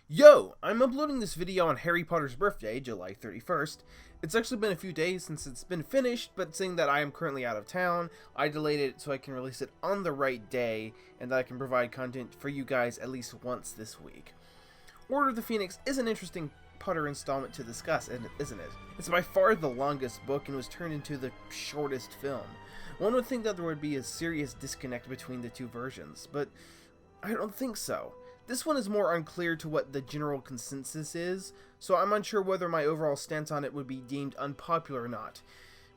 Yo! I'm uploading this video on Harry Potter's birthday, July 31st. It's actually been a few days since it's been finished, but seeing that I am currently out of town, I delayed it so I can release it on the right day, and that I can provide content for you guys at least once this week. Order of the Phoenix is an interesting Potter installment to discuss, isn't it? It's by far the longest book and was turned into the shortest film. One would think that there would be a serious disconnect between the two versions, but I don't think so. This one is more unclear to what the general consensus is, so I'm unsure whether my overall stance on it would be deemed unpopular or not.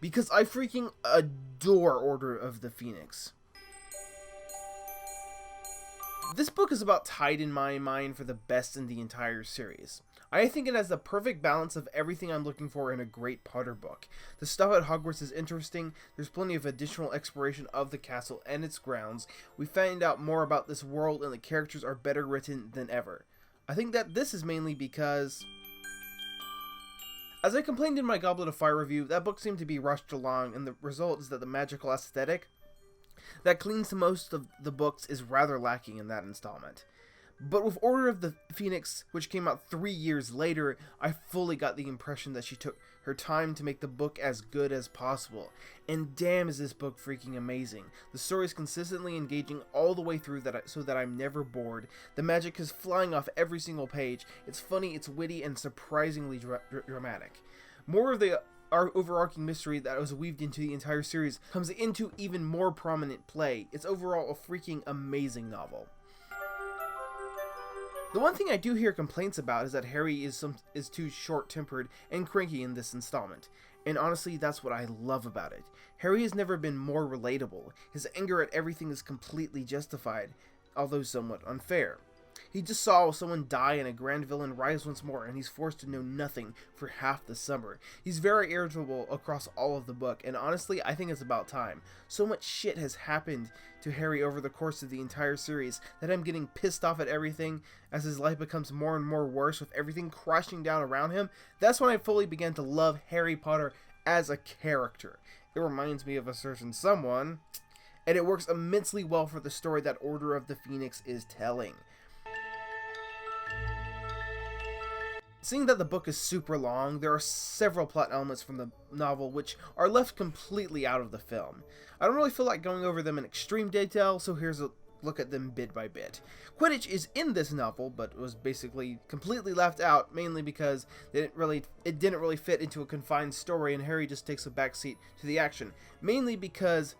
Because I freaking adore Order of the Phoenix. This book is about tied in my mind for the best in the entire series. I think it has the perfect balance of everything I'm looking for in a great Potter book. The stuff at Hogwarts is interesting, there's plenty of additional exploration of the castle and its grounds, we find out more about this world and the characters are better written than ever. I think that this is mainly because, as I complained in my Goblet of Fire review, that book seemed to be rushed along, and the result is that the magical aesthetic that cleans to most of the books is rather lacking in that installment. But with Order of the Phoenix, which came out 3 years later, I fully got the impression that she took her time to make the book as good as possible. And damn is this book freaking amazing. The story is consistently engaging all the way through so that I'm never bored. The magic is flying off every single page. It's funny, it's witty, and surprisingly dramatic. More of the overarching mystery that was weaved into the entire series comes into even more prominent play. It's overall a freaking amazing novel. The one thing I do hear complaints about is that Harry is too short-tempered and cranky in this installment, and honestly that's what I love about it. Harry has never been more relatable. His anger at everything is completely justified, although somewhat unfair. He just saw someone die and a grand villain rise once more, and he's forced to know nothing for half the summer. He's very irritable across all of the book, and honestly, I think it's about time. So much shit has happened to Harry over the course of the entire series that I'm getting pissed off at everything as his life becomes more and more worse with everything crashing down around him. That's when I fully began to love Harry Potter as a character. It reminds me of a certain someone, and it works immensely well for the story that Order of the Phoenix is telling. Seeing that the book is super long, there are several plot elements from the novel which are left completely out of the film. I don't really feel like going over them in extreme detail, so here's a look at them bit by bit. Quidditch is in this novel, but was basically completely left out, mainly because it didn't really fit into a confined story, and Harry just takes a backseat to the action. Mainly because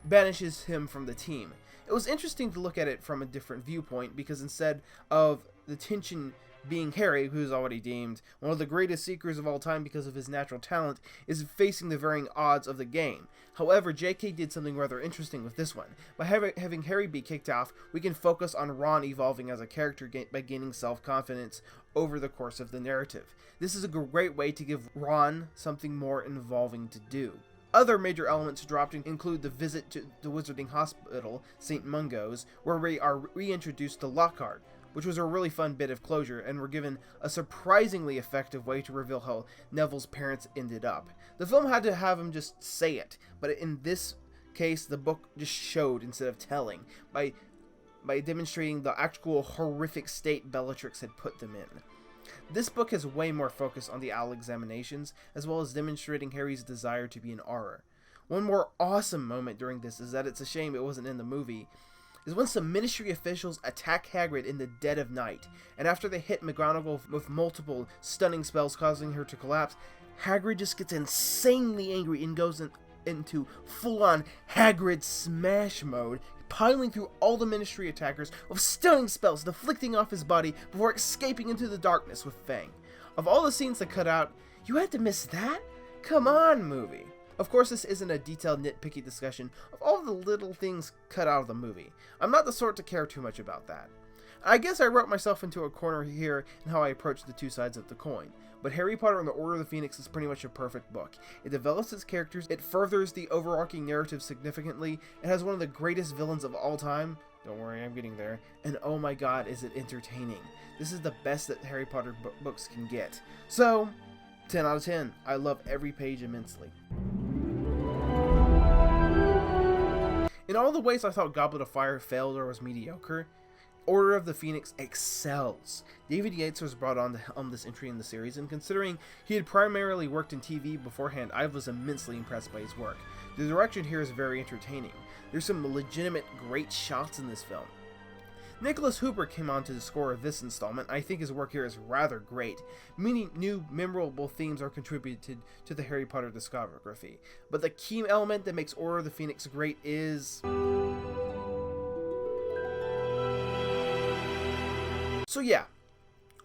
banishes him from the team. It was interesting to look at it from a different viewpoint, because instead of the tension being Harry, who is already deemed one of the greatest seekers of all time because of his natural talent, is facing the varying odds of the game. However, JK did something rather interesting with this one. By having Harry be kicked off, we can focus on Ron evolving as a character by gaining self-confidence over the course of the narrative. This is a great way to give Ron something more involving to do. Other major elements dropped include the visit to the Wizarding Hospital, St. Mungo's, where we are reintroduced to Lockhart, which was a really fun bit of closure, and were given a surprisingly effective way to reveal how Neville's parents ended up. The film had to have him just say it, but in this case, the book just showed instead of telling, by demonstrating the actual horrific state Bellatrix had put them in. This book has way more focus on the owl examinations, as well as demonstrating Harry's desire to be an Auror. One more awesome moment during this is that it's a shame it wasn't in the movie, is when some Ministry officials attack Hagrid in the dead of night, and after they hit McGonagall with multiple stunning spells causing her to collapse, Hagrid just gets insanely angry and goes into full-on Hagrid smash mode, piling through all the Ministry attackers with stunning spells deflecting off his body before escaping into the darkness with Fang. Of all the scenes that cut out, you had to miss that? Come on, movie. Of course, this isn't a detailed nitpicky discussion of all the little things cut out of the movie. I'm not the sort to care too much about that. I guess I wrote myself into a corner here in how I approach the two sides of the coin. But Harry Potter and the Order of the Phoenix is pretty much a perfect book. It develops its characters, it furthers the overarching narrative significantly, it has one of the greatest villains of all time. Don't worry, I'm getting there. And oh my god, is it entertaining. This is the best that Harry Potter books can get. So, 10 out of 10. I love every page immensely. In all the ways I thought Goblet of Fire failed or was mediocre, Order of the Phoenix excels. David Yates was brought on to helm this entry in the series, and considering he had primarily worked in TV beforehand, I was immensely impressed by his work. The direction here is very entertaining. There's some legitimate great shots in this film. Nicholas Hooper came on to the score of this installment. I think his work here is rather great. Many new memorable themes are contributed to the Harry Potter discography, but the key element that makes Order of the Phoenix great is... So yeah,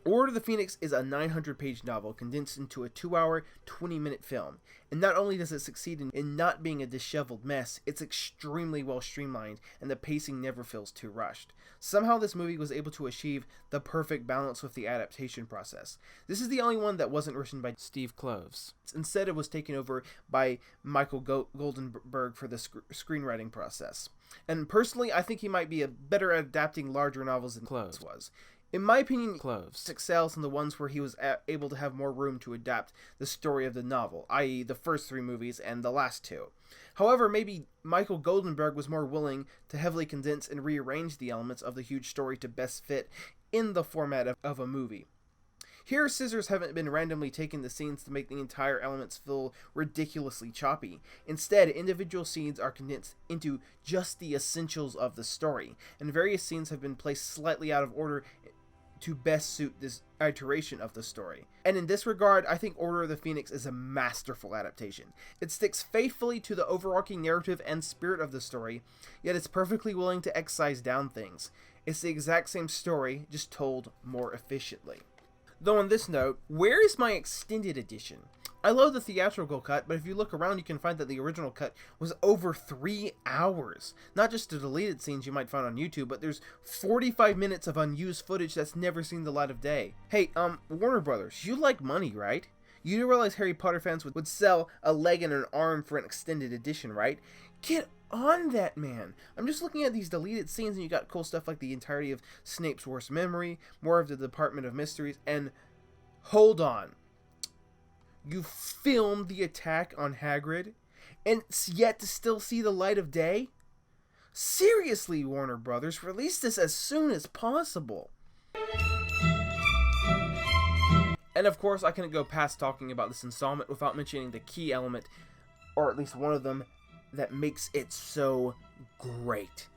Order of the Phoenix is a 900-page novel condensed into a 2-hour, 20-minute film. And not only does it succeed in not being a disheveled mess, it's extremely well streamlined, and the pacing never feels too rushed. Somehow this movie was able to achieve the perfect balance with the adaptation process. This is the only one that wasn't written by Steve Kloves. Instead, it was taken over by Michael Goldenberg for the screenwriting process. And personally, I think he might be better at adapting larger novels than Kloves was. In my opinion, Kloves excels in the ones where he was able to have more room to adapt the story of the novel, i.e. the first 3 movies and the last 2. However, maybe Michael Goldenberg was more willing to heavily condense and rearrange the elements of the huge story to best fit in the format of a movie. Here, scissors haven't been randomly taking the scenes to make the entire elements feel ridiculously choppy. Instead, individual scenes are condensed into just the essentials of the story, and various scenes have been placed slightly out of order to best suit this iteration of the story. And in this regard, I think Order of the Phoenix is a masterful adaptation. It sticks faithfully to the overarching narrative and spirit of the story, yet it's perfectly willing to excise down things. It's the exact same story, just told more efficiently. Though on this note, where is my extended edition? I love the theatrical cut, but if you look around you can find that the original cut was over 3 hours. Not just the deleted scenes you might find on YouTube, but there's 45 minutes of unused footage that's never seen the light of day. Hey, Warner Brothers, you like money, right? You do realize Harry Potter fans would sell a leg and an arm for an extended edition, right? Get on that, man. I'm just looking at these deleted scenes and you got cool stuff like the entirety of Snape's worst memory, more of the Department of Mysteries, and hold on. You filmed the attack on Hagrid, and it's yet to still see the light of day? Seriously, Warner Brothers, release this as soon as possible. And of course, I couldn't go past talking about this installment without mentioning the key element, or at least one of them, that makes it so great.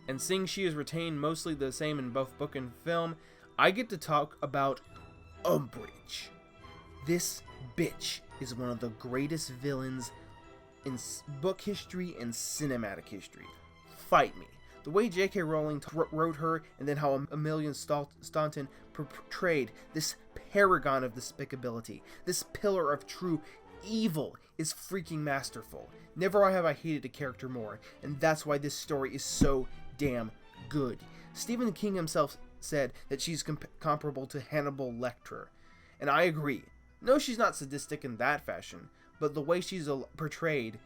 And seeing she is retained mostly the same in both book and film, I get to talk about Umbridge. This bitch is one of the greatest villains in book history and cinematic history. Fight me. The way J.K. Rowling wrote her, and then how Amelia Staunton portrayed this paragon of despicability, this pillar of true evil, is freaking masterful. Never have I hated a character more, and that's why this story is so damn good. Stephen King himself said that she's comparable to Hannibal Lecter, and I agree. No, she's not sadistic in that fashion, but the way she's portrayed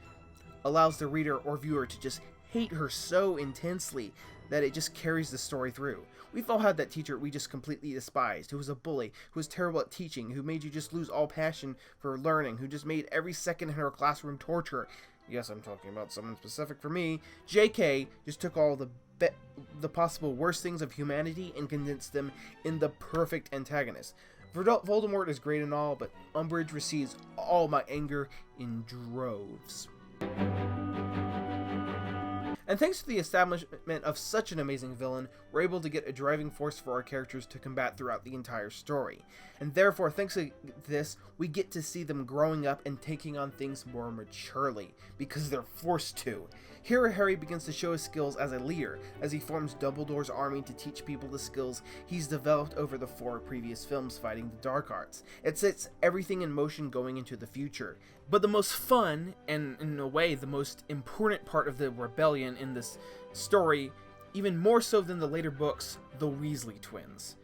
allows the reader or viewer to just hate her so intensely that it just carries the story through. We've all had that teacher we just completely despised, who was a bully, who was terrible at teaching, who made you just lose all passion for learning, who just made every second in her classroom torture. Yes, I'm talking about someone specific for me. JK just took all the possible worst things of humanity and condensed them in the perfect antagonist. Voldemort is great and all, but Umbridge receives all my anger in droves. And thanks to the establishment of such an amazing villain, we're able to get a driving force for our characters to combat throughout the entire story. And therefore, thanks to this, we get to see them growing up and taking on things more maturely, because they're forced to. Here, Harry begins to show his skills as a leader, as he forms Dumbledore's army to teach people the skills he's developed over the 4 previous films fighting the dark arts. It sets everything in motion going into the future. But the most fun, and in a way the most important part of the rebellion in this story, even more so than the later books, the Weasley twins.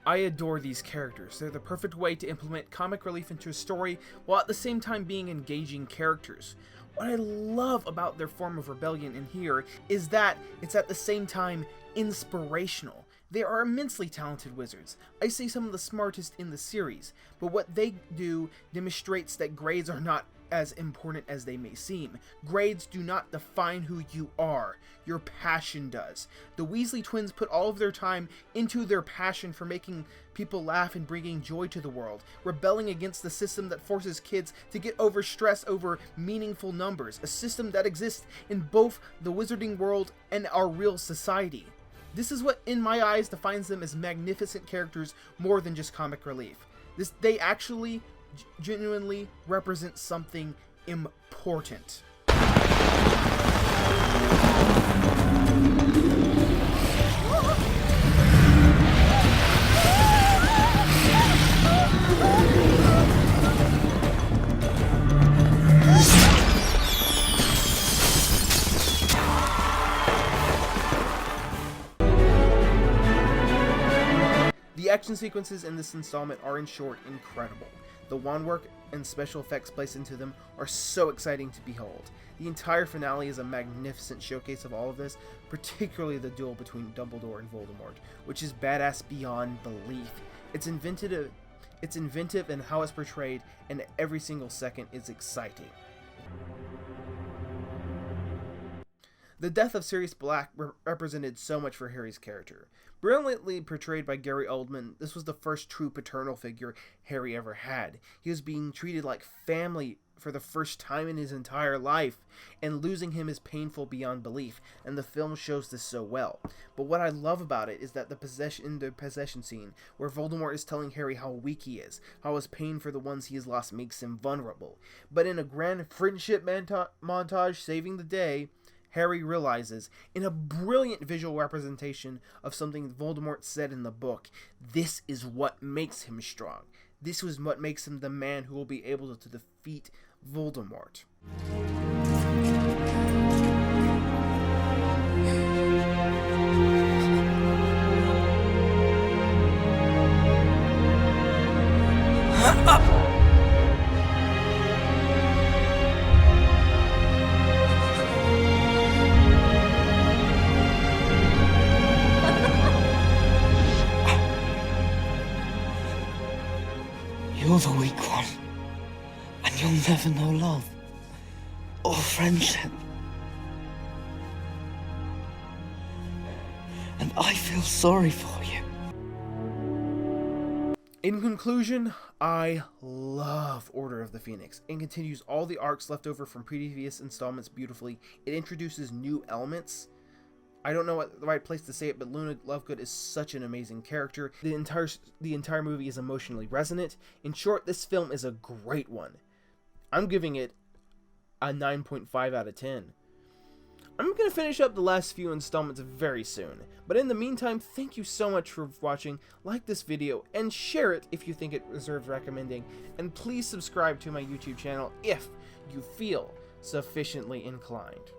I adore these characters. They're the perfect way to implement comic relief into a story while at the same time being engaging characters. What I love about their form of rebellion in here is that it's at the same time inspirational. They are immensely talented wizards. I say some of the smartest in the series, but what they do demonstrates that grades are not as important as they may seem. Grades do not define who you are. Your passion does. The Weasley twins put all of their time into their passion for making people laugh and bringing joy to the world, rebelling against the system that forces kids to get over stress over meaningful numbers, a system that exists in both the wizarding world and our real society. This is what, in my eyes, defines them as magnificent characters more than just comic relief. They actually genuinely represent something important. The action sequences in this installment are, in short, incredible. The wand work and special effects placed into them are so exciting to behold. The entire finale is a magnificent showcase of all of this, particularly the duel between Dumbledore and Voldemort, which is badass beyond belief. It's inventive in how it's portrayed, and every single second is exciting. The death of Sirius Black represented so much for Harry's character. Brilliantly portrayed by Gary Oldman, this was the first true paternal figure Harry ever had. He was being treated like family for the first time in his entire life, and losing him is painful beyond belief, and the film shows this so well. But what I love about it is that the possession scene, where Voldemort is telling Harry how weak he is, how his pain for the ones he has lost makes him vulnerable. But in a grand friendship montage saving the day, Harry realizes, in a brilliant visual representation of something Voldemort said in the book, this is what makes him strong. This was what makes him the man who will be able to defeat Voldemort. You're the weak one, and you'll never know love or friendship. And I feel sorry for you. In conclusion, I love Order of the Phoenix. It continues all the arcs left over from previous installments beautifully. It introduces new elements. I don't know what the right place to say it, but Luna Lovegood is such an amazing character. The entire movie is emotionally resonant. In short, this film is a great one. I'm giving it a 9.5 out of 10. I'm going to finish up the last few installments very soon. But in the meantime, thank you so much for watching. Like this video and share it if you think it deserves recommending. And please subscribe to my YouTube channel if you feel sufficiently inclined.